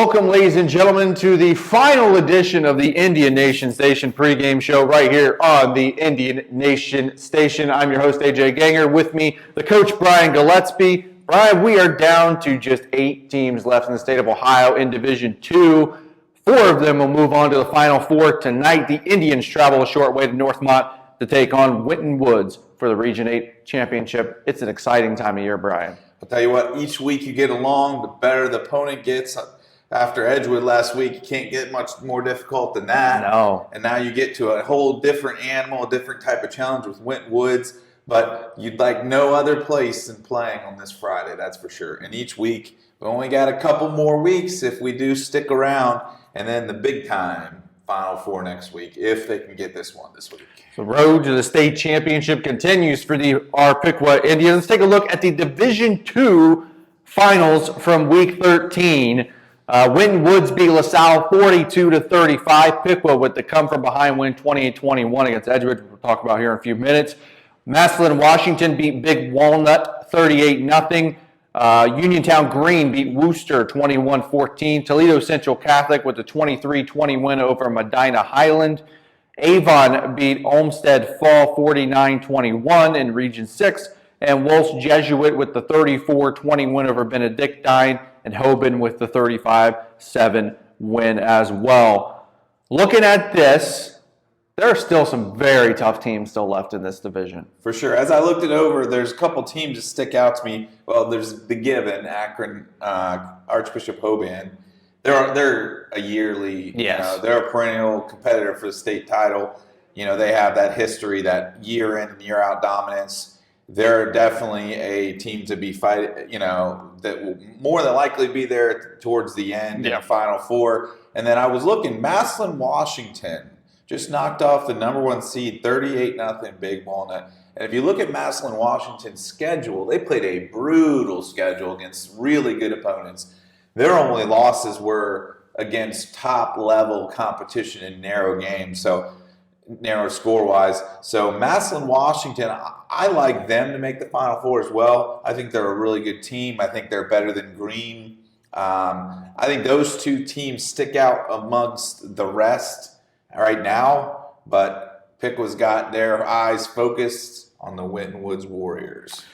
Welcome, ladies and gentlemen, to the final edition of the Indian Nation Station pregame show right here on the Indian Nation Station. I'm your host, AJ Ganger. With me, the coach, Brian Gillespie. Brian, we are down to just 8 teams left in the state of Ohio in Division II. 4 of them will move on to the Final Four tonight. The Indians travel a short way to Northmont to take on Winton Woods for the Region 8 championship. It's an exciting time of year, Brian. I'll tell you what, each week you get along, the better the opponent gets. After Edgewood last week, you can't get much more difficult than that. No. And now you get to a whole different animal, a different type of challenge with Winton Woods. But you'd like no other place than playing on this Friday, that's for sure. And each week, we only got a couple more weeks if we do stick around. And then the big time Final Four next week, if they can get this one this week. The road to the state championship continues for our Piqua Indians. Let's take a look at the Division II finals from Week 13. Winton Woods beat LaSalle 42-35. Piqua with the come-from-behind win 28-21 against Edgewood, we'll talk about here in a few minutes. Massillon Washington beat Big Walnut 38-0. Uniontown Green beat Worcester 21-14. Toledo Central Catholic with a 23-20 win over Medina Highland. Avon beat Olmsted Fall 49-21 in Region 6. And Walsh Jesuit with the 34-20 win over Benedictine, and Hoban with the 35-7 win as well. Looking at this, there are still some very tough teams still left in this division. For sure. As I looked it over, there's a couple teams that stick out to me. Well, there's the Given, Akron, Archbishop Hoban. They're a yearly, yes. They're a perennial competitor for the state title. They have that history, that year in and year out dominance. They're definitely a team to be fighting, that will more than likely be there towards the end in the Final Four. And then I was looking, Massillon, Washington just knocked off the number 1 seed, 38-0 Big Walnut. And if you look at Massillon, Washington's schedule, they played a brutal schedule against really good opponents. Their only losses were against top-level competition in narrow games. So narrow score-wise. So Massillon, Washington, I like them to make the Final Four as well. I think they're a really good team. I think they're better than Green. I think those 2 teams stick out amongst the rest right now, but Piqua's got their eyes focused on the Winton Woods Warriors.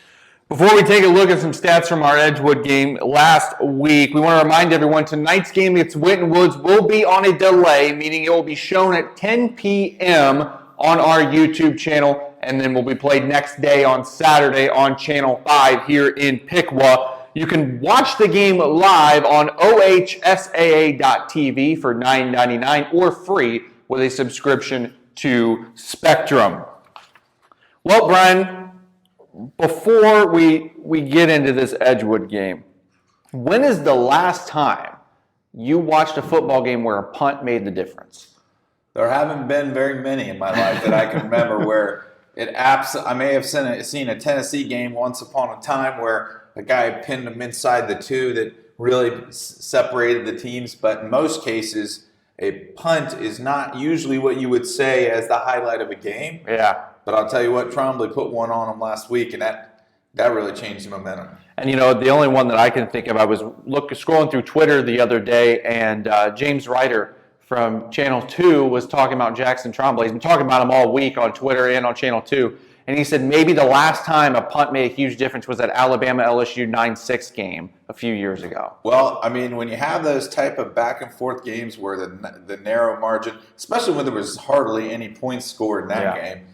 Before we take a look at some stats from our Edgewood game last week, we want to remind everyone tonight's game against Winton Woods will be on a delay, meaning it will be shown at 10 p.m. on our YouTube channel, and then will be played next day on Saturday on Channel 5 here in Piqua. You can watch the game live on ohsaa.tv for $9.99 or free with a subscription to Spectrum. Well, Brian, before we get into this Edgewood game, when is the last time you watched a football game where a punt made the difference? There haven't been very many in my life that I can remember where I may have seen a Tennessee game once upon a time where a guy pinned them inside the 2 that really separated the teams. But in most cases, a punt is not usually what you would say as the highlight of a game. Yeah. But I'll tell you what, Trombley put one on them last week, and that really changed the momentum. And, the only one that I can think of, I was scrolling through Twitter the other day, and James Ryder from Channel 2 was talking about Jackson Trombley. He's been talking about him all week on Twitter and on Channel 2. And he said maybe the last time a punt made a huge difference was that Alabama-LSU 9-6 game a few years ago. Well, I mean, when you have those type of back-and-forth games where the narrow margin, especially when there was hardly any points scored in that game,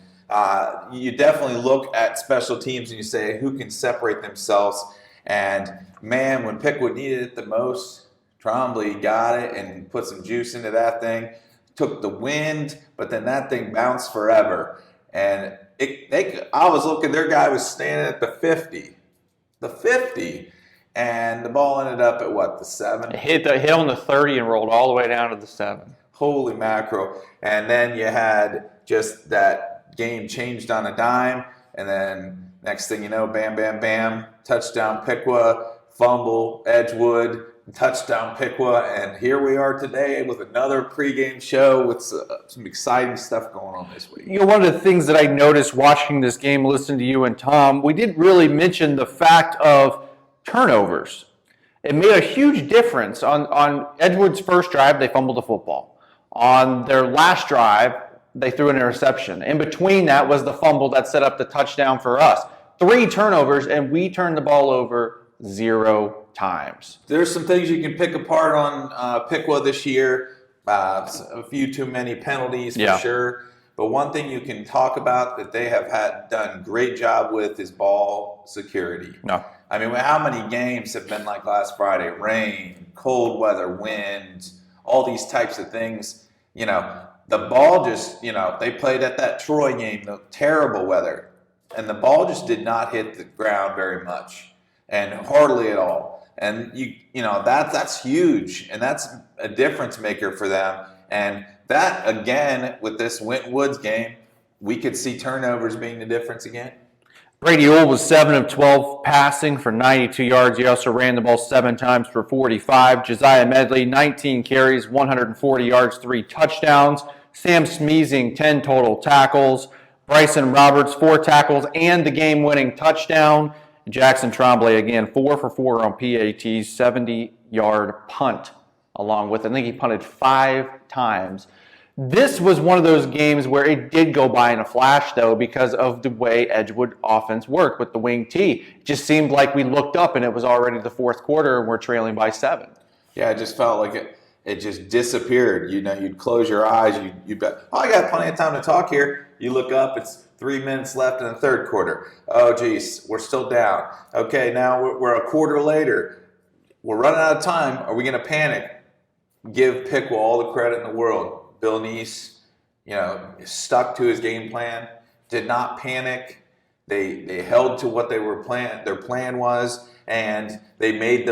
you definitely look at special teams and you say, who can separate themselves? And, man, when Piqua needed it the most, Trombley got it and put some juice into that thing, took the wind, but then that thing bounced forever. And I was looking, their guy was standing at the 50. The 50. And the ball ended up at what, the 7? It hit on the 30 and rolled all the way down to the 7. Holy mackerel. And then you had just that game changed on a dime. And then next thing you know, bam, bam, bam, touchdown Piqua, fumble, Edgewood, touchdown Piqua, and here we are today with another pregame show with some exciting stuff going on this week. One of the things that I noticed watching this game, listening to you and Tom, we didn't really mention the fact of turnovers. It made a huge difference. On Edgewood's first drive, they fumbled the football. On their last drive, they threw an interception. In between that was the fumble that set up the touchdown for us. 3 turnovers, and we turned the ball over 0 times. There's some things you can pick apart on Piqua this year. A few too many penalties for sure. But one thing you can talk about that they have done great job with is ball security. No. I mean, how many games have been like last Friday? Rain, cold weather, wind, all these types of things. The ball just, they played at that Troy game, the terrible weather, and the ball just did not hit the ground very much, and hardly at all. And that's huge, and that's a difference maker for them. And that, again, with this Winton Woods game, we could see turnovers being the difference again. Brady Uhl was 7 of 12 passing for 92 yards. He also ran the ball 7 times for 45. Josiah Medley, 19 carries, 140 yards, 3 touchdowns. Sam Smeezing, 10 total tackles. Bryson Roberts, 4 tackles and the game-winning touchdown. Jackson Tremblay, again, 4 for 4 on PATs, 70-yard punt along with, I think he punted 5 times. This was one of those games where it did go by in a flash, though, because of the way Edgewood offense worked with the wing T. It just seemed like we looked up and it was already the fourth quarter and we're trailing by 7. Yeah, it just felt like it just disappeared. You'd close your eyes. You'd bet, I got plenty of time to talk here. You look up, it's 3 minutes left in the third quarter. Oh, geez, we're still down. Okay, now we're a quarter later. We're running out of time. Are we going to panic? Give Piqua all the credit in the world. Bill Neese, stuck to his game plan, did not panic. They held to what their plan was, and they made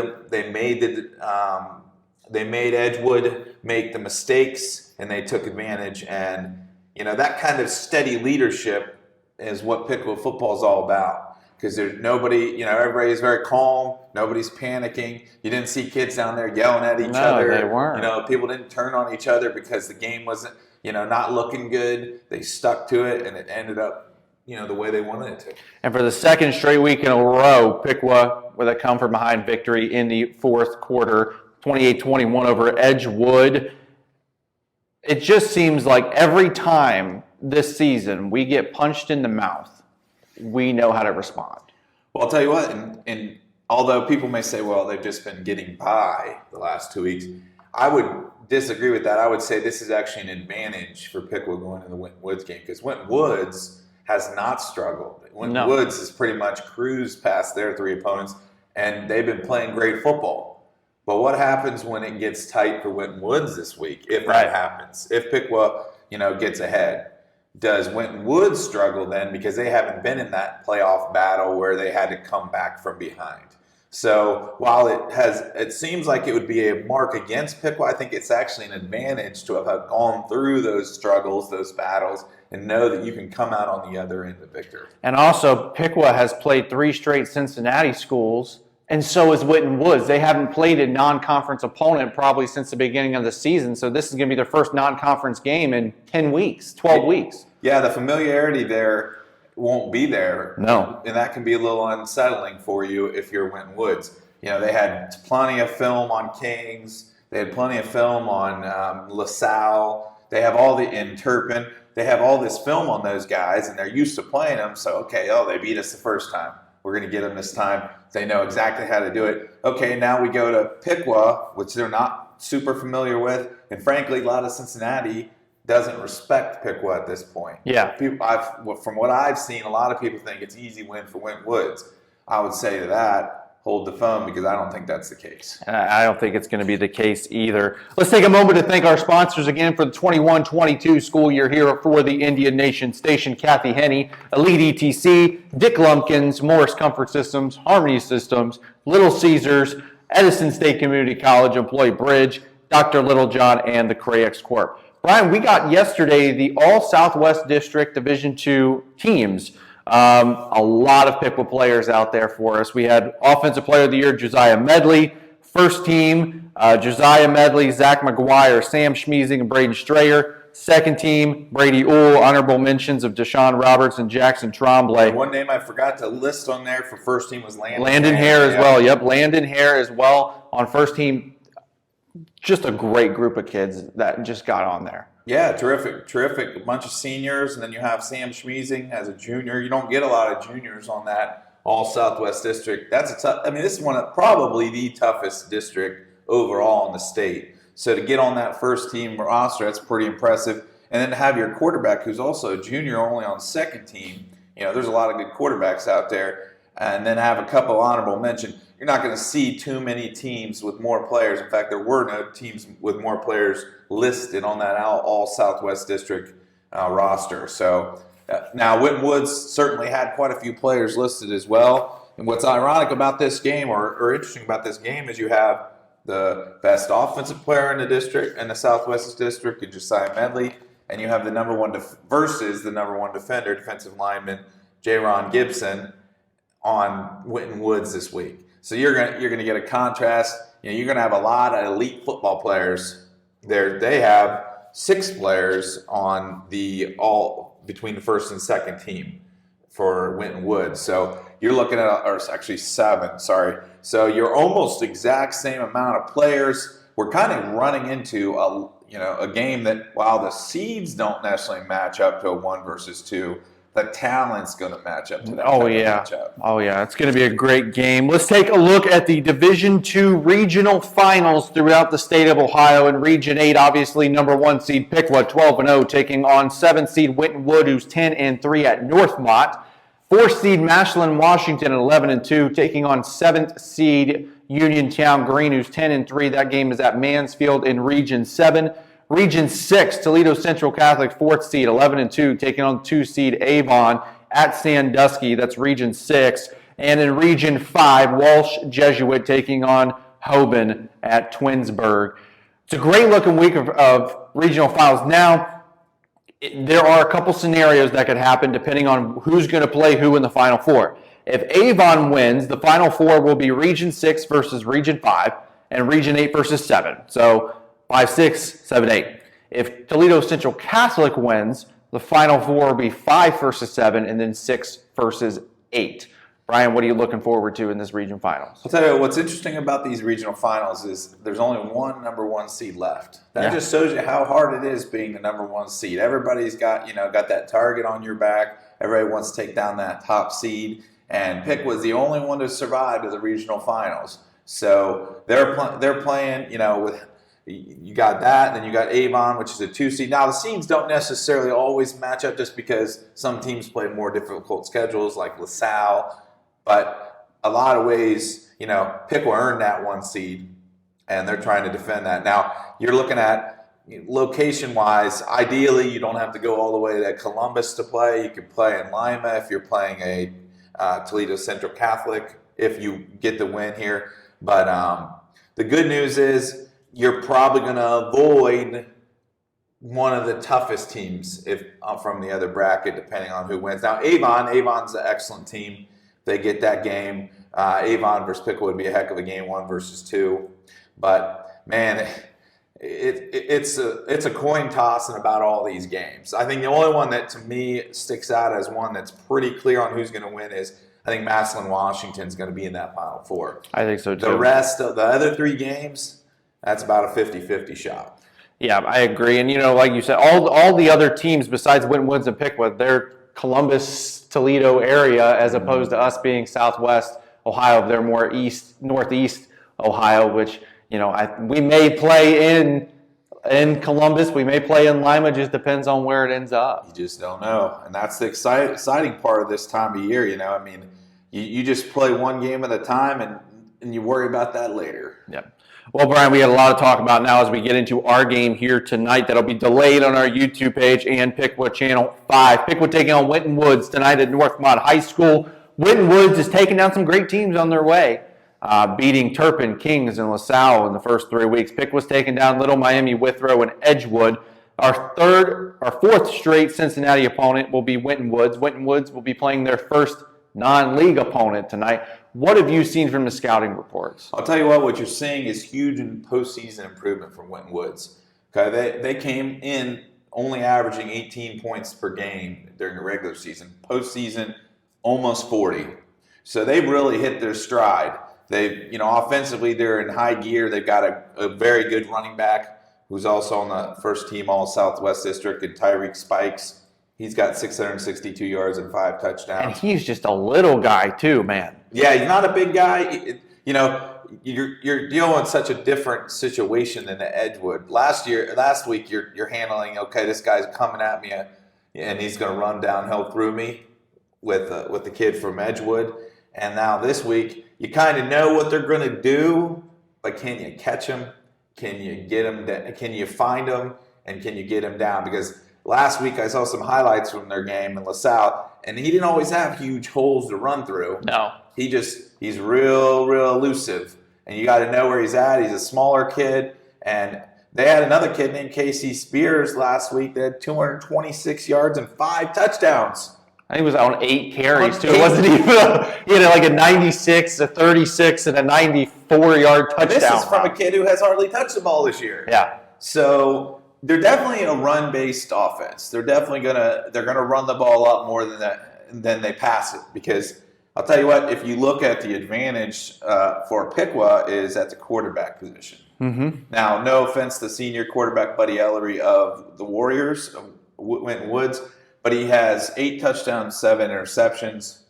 Edgewood make the mistakes, and they took advantage. And that kind of steady leadership is what Piqua football is all about. Because there's nobody, everybody's very calm. Nobody's panicking. You didn't see kids down there yelling at each other. No, they weren't. People didn't turn on each other because the game wasn't, not looking good. They stuck to it, and it ended up, the way they wanted it to. And for the second straight week in a row, Piqua with a come-from-behind victory in the fourth quarter, 28-21 over Edgewood. It just seems like every time this season we get punched in the mouth, we know how to respond. Well, I'll tell you what, and although people may say, well, they've just been getting by the last 2 weeks, I would disagree with that. I would say this is actually an advantage for Piqua going into the Winton Woods game, because Winton Woods has not struggled. Winton Woods has pretty much cruised past their 3 opponents, and they've been playing great football. But what happens when it gets tight for Winton Woods this week, if that happens? If Piqua, gets ahead? Does Winton Woods struggle then, because they haven't been in that playoff battle where they had to come back from behind? So while it seems like it would be a mark against Piqua, I think it's actually an advantage to have gone through those struggles, those battles, and know that you can come out on the other end the victor. And also, Piqua has played 3 straight Cincinnati schools, and so is Winton Woods. They haven't played a non-conference opponent probably since the beginning of the season, so this is going to be their first non-conference game in 10 weeks, 12 weeks. Yeah, the familiarity there won't be there. No. And that can be a little unsettling for you if you're Winton Woods. They had plenty of film on Kings. They had plenty of film on LaSalle. They have in Turpin. They have all this film on those guys, and they're used to playing them. So, they beat us the first time. We're going to get them this time. They know exactly how to do it. Okay, now we go to Piqua, which they're not super familiar with. And frankly, a lot of Cincinnati doesn't respect Piqua at this point. Yeah. From what I've seen, a lot of people think it's easy win for Winton Woods. I would say to that, hold the phone, because I don't think that's the case. I don't think it's going to be the case either. Let's take a moment to thank our sponsors again for the 21-22 school year here for the Indian Nation Station. Kathy Henney, Elite ETC, Dick Lumpkins, Morris Comfort Systems, Harmony Systems, Little Caesars, Edison State Community College Employee Bridge, Dr. Littlejohn, and the Crayex Corp. Brian, we got yesterday the All-Southwest District Division II teams. A lot of Piqua players out there for us. We had Offensive Player of the Year, Josiah Medley. First team, Josiah Medley, Zach McGuire, Sam Schmeezing, and Braden Strayer. Second team, Brady Uhl. Honorable mentions of Deshaun Roberts and Jackson Tremblay. One name I forgot to list on there for first team was Landon Hare as well. Yep, Landon Hare as well on first team. Just a great group of kids that just got on there. Yeah, terrific. A bunch of seniors, and then you have Sam Schmeezing as a junior. You don't get a lot of juniors on that All Southwest District. That's a tough. I mean, this is one of probably the toughest district overall in the state. So to get on that first team roster, that's pretty impressive. And then to have your quarterback, who's also a junior, only on second team. There's a lot of good quarterbacks out there. And then have a couple honorable mention. You're not going to see too many teams with more players. In fact, there were no teams with more players listed on that All Southwest District roster. So now Winton Woods certainly had quite a few players listed as well. And what's ironic about this game, or interesting about this game, is you have the best offensive player in the district, in the Southwest District, in Josiah Medley, and you have the number one versus the number one defender, defensive lineman Jayron Gibson, on Winton Woods this week. So you're gonna get a contrast. You're gonna have a lot of elite football players there. They have 6 players on the all between the first and second team for Winton Woods. So you're looking at, or actually 7. Sorry. So you're almost exact same amount of players. We're kind of running into a game that, while the seeds don't necessarily match up to a 1 versus 2. The talent's going to match up to that. Oh yeah, it's going to be a great game. Let's take a look at the Division II regional finals throughout the state of Ohio. In Region 8, obviously number 1 seed Piqua 12-0 taking on 7 seed Winton Wood, who's 10-3 at Northmont. 4 seed Massillon Washington at 11-2 taking on 7th seed Uniontown Green, who's 10-3. That game is at Mansfield in Region 7. Region 6, Toledo Central Catholic, 4th seed, 11-2, taking on 2 seed Avon at Sandusky. That's Region 6. And in Region 5, Walsh Jesuit taking on Hoban at Twinsburg. It's a great-looking week of regional finals. Now, there are a couple scenarios that could happen depending on who's going to play who in the Final Four. If Avon wins, the Final Four will be Region 6 versus Region 5 and Region 8 versus 7. So 5, 6, 7, 8. If Toledo Central Catholic wins, the Final Four will be 5 versus 7 and then 6 versus 8. Brian, what are you looking forward to in this region finals? I'll tell you what's interesting about these regional finals is there's only one number 1 seed left. That just shows you how hard it is being the number 1 seed. Everybody's got that target on your back. Everybody wants to take down that top seed. And Pick was the only one to survive to the regional finals. So they're playing, with. You got that, and then you got Avon, which is a 2 seed. Now, the seeds don't necessarily always match up just because some teams play more difficult schedules like LaSalle. But a lot of ways, Pick will earn that 1 seed, and they're trying to defend that. Now, you're looking at location-wise, ideally, you don't have to go all the way to Columbus to play. You could play in Lima if you're playing a Toledo Central Catholic if you get the win here. But the good news is, you're probably going to avoid one of the toughest teams from the other bracket, depending on who wins. Now, Avon's an excellent team. They get that game. Avon versus Pickle would be a heck of a game, 1 versus 2. But, man, it's a coin toss in about all these games. I think the only one that, to me, sticks out as one that's pretty clear on who's going to win is I think Massillon Washington's going to be in that Final Four. I think so, too. The rest of the other 3 games, that's about a 50-50 shot. Yeah, I agree. And, like you said, all the other teams besides Winton Woods and Piqua, they're Columbus, Toledo area, as opposed to us being Southwest Ohio. They're more northeast Ohio, which, we may play in Columbus. We may play in Lima. Just depends on where it ends up. You just don't know. And that's the exciting part of this time of year, you just play one game at a time and you worry about that later. Yeah. Well, Brian, we got a lot to talk about now as we get into our game here tonight. That'll be delayed on our YouTube page and Piqua Channel 5. Piqua taking on Winton Woods tonight at Northmont High School. Winton Woods is taking down some great teams on their way, beating Turpin, Kings, and LaSalle in the first 3 weeks. Piqua's taking down Little Miami, Withrow, and Edgewood. Our 4th straight Cincinnati opponent will be Winton Woods. Winton Woods will be playing their first non-league opponent tonight. What have you seen from the scouting reports? I'll tell you what you're seeing is huge in postseason improvement from Winton Woods. Okay, they came in only averaging 18 points per game during the regular season. Postseason, almost 40. So they've really hit their stride. Offensively, they're in high gear. They've got a very good running back who's also on the first team All-Southwest District, and Tyreek Spikes. He's got 662 yards and 5 touchdowns. And he's just a little guy too, man. Yeah, he's not a big guy. You're dealing with such a different situation than the Edgewood. Last week, you're handling, okay, this guy's coming at me, and he's going to run downhill through me with the kid from Edgewood. And now this week, you kind of know what they're going to do, but can you catch him? Can you get him? Can you find him? And can you get him down? Because last week I saw some highlights from their game in LaSalle, and he didn't always have huge holes to run through. No. He's real elusive, and you got to know where he's at. He's a smaller kid, and they had another kid named Casey Spears last week that had 226 yards and 5 touchdowns. I think it was on 8 carries, too. It wasn't even, like a 96, a 36, and a 94-yard touchdown. This is from a kid who has hardly touched the ball this year. Yeah. So they're definitely a run-based offense. They're definitely gonna run the ball up more than they pass it. Because I'll tell you what, if you look at the advantage for Piqua is at the quarterback position. Mm-hmm. Now, no offense to senior quarterback Buddy Ellery of the Warriors, Winton Woods, but he has 8 touchdowns, 7 interceptions,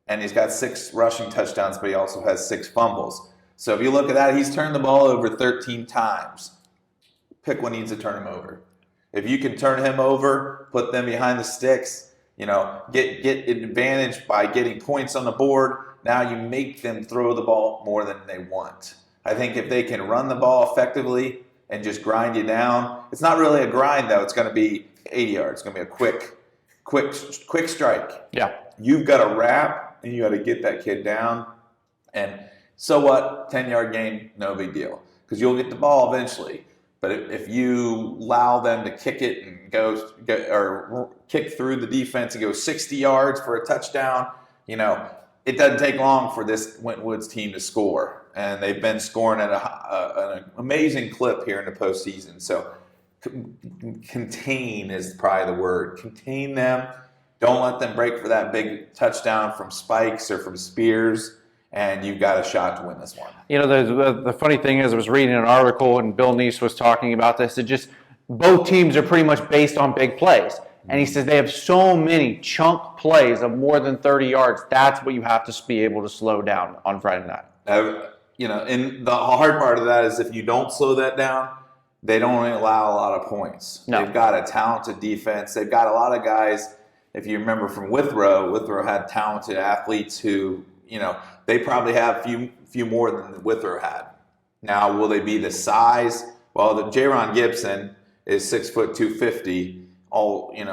and he's got 6 rushing touchdowns, but he also has 6 fumbles. So if you look at that, he's turned the ball over 13 times. Piqua needs to turn him over. If you can turn him over, put them behind the sticks, get an advantage by getting points on the board, now you make them throw the ball more than they want. I think if they can run the ball effectively and just grind you down, it's not really a grind, though. It's going to be 80 yards. It's going to be a quick strike. Yeah. You've got to wrap, and you got to get that kid down. And so what? 10-yard gain, no big deal, because you'll get the ball eventually. But if you allow them to kick it and or kick through the defense and go 60 yards for a touchdown, it doesn't take long for this Winton Woods team to score. And they've been scoring at an amazing clip here in the postseason. So contain is probably the word. Contain them. Don't let them break for that big touchdown from Spikes or from Spears, and you've got a shot to win this one. The funny thing is, I was reading an article, and Bill Neese was talking about this. It just, both teams are pretty much based on big plays. And he says they have so many chunk plays of more than 30 yards. That's what you have to be able to slow down on Friday night. And the hard part of that is if you don't slow that down, they don't allow a lot of points. No. They've got a talented defense. They've got a lot of guys. If you remember from Withrow had talented athletes who, they probably have a few more than Withrow had. Now, will they be the size? Well, the Jayron Gibson is 6 foot 250,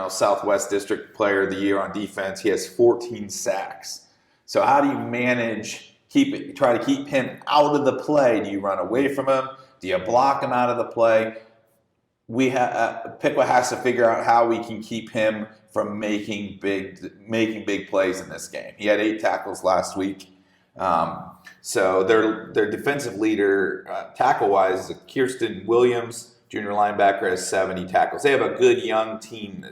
Southwest District Player of the Year on defense. He has 14 sacks. So how do you manage, try to keep him out of the play? Do you run away from him? Do you block him out of the play? Piqua has to figure out how we can keep him from making big plays in this game. He had 8 tackles last week. So their defensive leader, tackle-wise, is Kirsten Williams, junior linebacker, has 70 tackles. They have a good young team.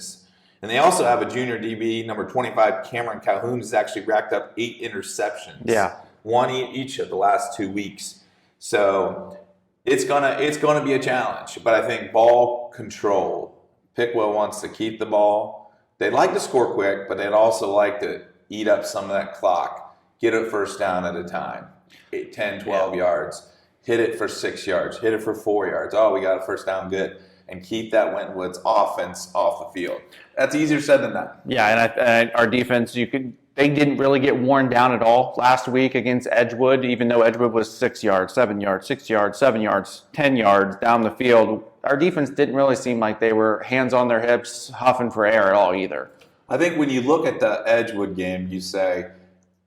And they also have a junior DB, number 25, Cameron Calhoun, has actually racked up 8 interceptions. Yeah. 1 each of the last 2 weeks. So it's gonna be a challenge. But I think ball control. Piqua wants to keep the ball. They'd like to score quick, but they'd also like to eat up some of that clock. Get a first down at a time. 8, 10, 12 yards. Hit it for 6 yards. Hit it for 4 yards. Oh, we got a first down, good. And keep that Winton Woods offense off the field. That's easier said than done. Yeah, and our defense, they didn't really get worn down at all last week against Edgewood, even though Edgewood was 6 yards, 7 yards, 6 yards, 7 yards, 10 yards down the field. Our defense didn't really seem like they were hands on their hips, huffing for air at all either. I think when you look at the Edgewood game, you say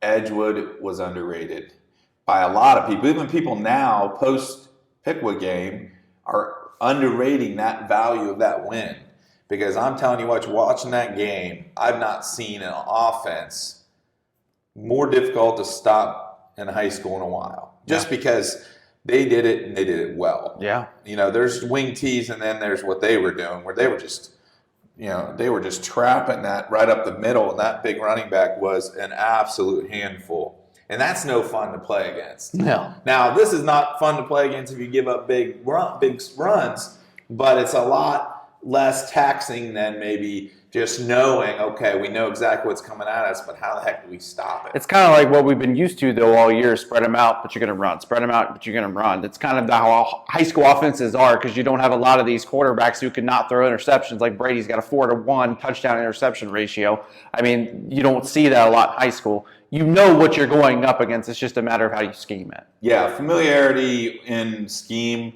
Edgewood was underrated by a lot of people. Even people now, post-Piqua game, are underrating that value of that win. Because I'm telling you what, watching that game, I've not seen an offense more difficult to stop in high school in a while. Just because they did it and they did it well. Yeah. There's wing tees and then there's what they were doing where they were just they were just trapping that right up the middle, and that big running back was an absolute handful. And that's no fun to play against. No. Now, this is not fun to play against if you give up big runs, but it's a lot less taxing than maybe just knowing, okay, we know exactly what's coming at us, but how the heck do we stop it? It's kind of like what we've been used to, though, all year. Spread them out, but you're going to run. Spread them out, but you're going to run. That's kind of how high school offenses are, because you don't have a lot of these quarterbacks who can not throw interceptions. Like Brady's got a 4-to-1 touchdown interception ratio. I mean, you don't see that a lot in high school. You know what you're going up against. It's just a matter of how you scheme it. Yeah, familiarity in scheme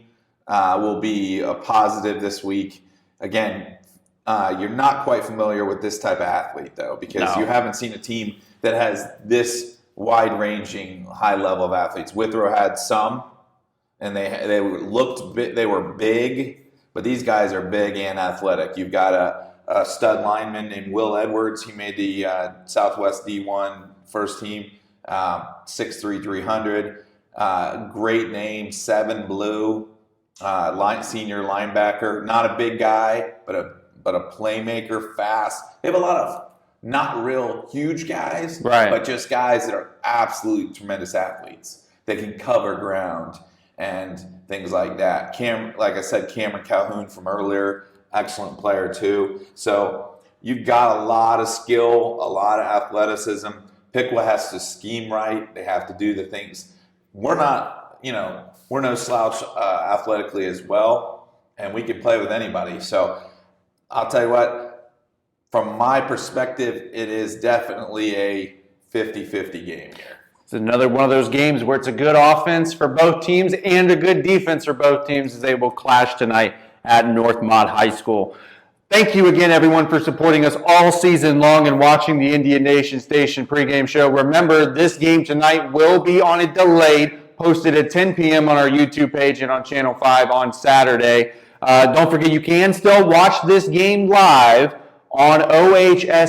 will be a positive this week. Again, you're not quite familiar with this type of athlete, though, because you haven't seen a team that has this wide-ranging, high level of athletes. Withrow had some, and they were big, but these guys are big and athletic. You've got a stud lineman named Will Edwards. He made the Southwest D1 first team, 6'3", 300. Great name, 7 blue, senior linebacker. Not a big guy, but a playmaker, fast. They have a lot of not real huge guys, right, but just guys that are absolutely tremendous athletes that can cover ground and things like that. Like I said, Cameron Calhoun from earlier, excellent player too. So you've got a lot of skill, a lot of athleticism. Piqua has to scheme right. They have to do the things. We're no slouch athletically as well, and we can play with anybody. So I'll tell you what, from my perspective, it is definitely a 50-50 game here. It's another one of those games where it's a good offense for both teams and a good defense for both teams as they will clash tonight at North Mott High School. Thank you again, everyone, for supporting us all season long and watching the Indian Nation Station pregame show. Remember, this game tonight will be on a delayed, posted at 10 p.m. on our YouTube page and on Channel 5 on Saturday. Don't forget, you can still watch this game live on ohsaa.tv.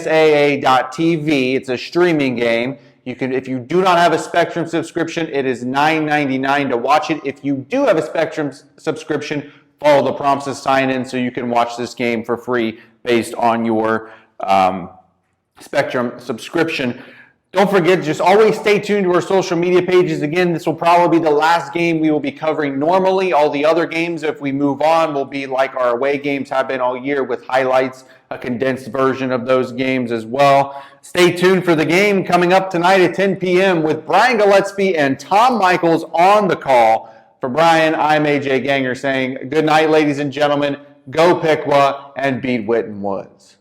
It's a streaming game. You can, if you do not have a Spectrum subscription, it is $9.99 to watch it. If you do have a Spectrum subscription, follow the prompts to sign in so you can watch this game for free based on your Spectrum subscription. Don't forget, just always stay tuned to our social media pages. Again, this will probably be the last game we will be covering normally. All the other games, if we move on, will be like our away games have been all year, with highlights, a condensed version of those games as well. Stay tuned for the game coming up tonight at 10 p.m. with Brian Gillespie and Tom Michaels on the call. For Brian, I'm AJ Ganger saying good night, ladies and gentlemen. Go Piqua and beat Winton Woods.